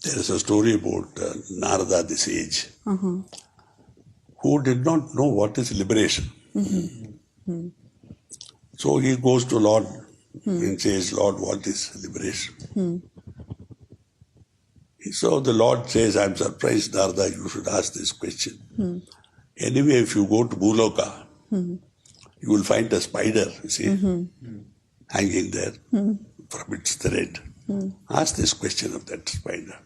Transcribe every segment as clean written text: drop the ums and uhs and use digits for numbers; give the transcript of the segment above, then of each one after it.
There is a story about Narada, the sage, who did not know what is liberation. So he goes to Lord and says, Lord, what is liberation? So the Lord says, I'm surprised, Narada, you should ask this question. Anyway, if you go to Bhuloka, you will find a spider, you see, hanging there from its thread. Ask this question of that spider.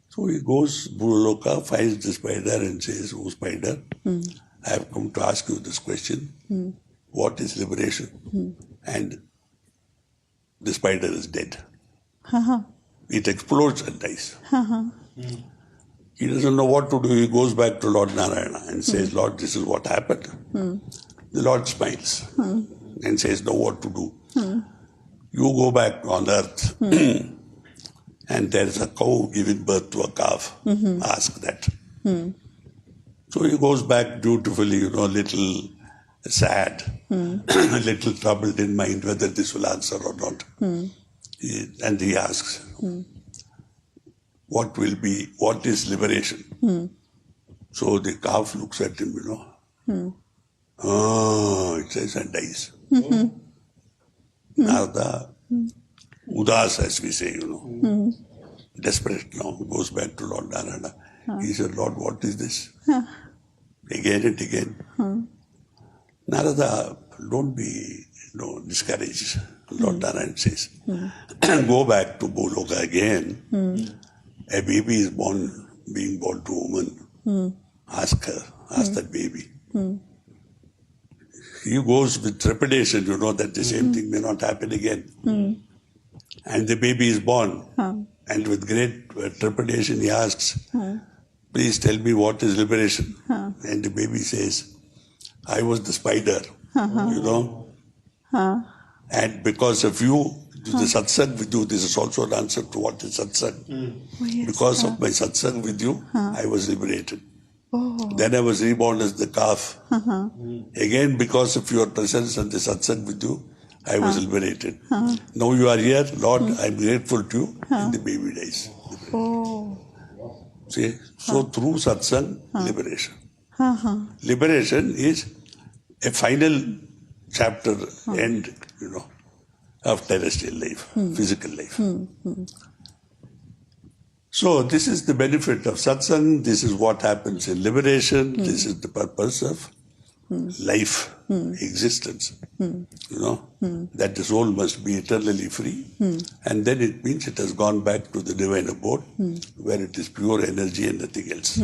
So he goes Bhuloka, finds the spider and says, oh spider, I have come to ask you this question. What is liberation? And the spider is dead. It explodes and dies. He doesn't know what to do. He goes back to Lord Narayana and says, Lord, this is what happened. The Lord smiles and says, know what to do. You go back on earth and there is a cow giving birth to a calf. Ask that. So he goes back dutifully, a little sad, a little troubled in mind whether this will answer or not. And he asks, what is liberation? So the calf looks at him, it says and dies. Narada, udas as we say, desperate now, goes back to Lord Narayana. He said, Lord, what is this? Again and again. Narada, don't be discouraged. Lord Narayana says, go back to Bhuloka again. A baby is being born to a woman. Ask that baby. He goes with trepidation, that the same thing may not happen again. And the baby is born. And with great trepidation he asks, please tell me what is liberation. And the baby says, I was the spider, And because of you, the satsang with you, this is also an answer to what is satsang. Because of my satsang with you, I was liberated. Then I was reborn as the calf. Again, because of your presence and the satsang with you, I was liberated. Now you are here, Lord, I am grateful to you, and the baby dies. See? So through satsang, liberation. Liberation is a final chapter, end, of terrestrial life, physical life. So this is the benefit of satsang, this is what happens in liberation, this is the purpose of life, existence. That the soul must be eternally free, and then it means it has gone back to the divine abode, where it is pure energy and nothing else.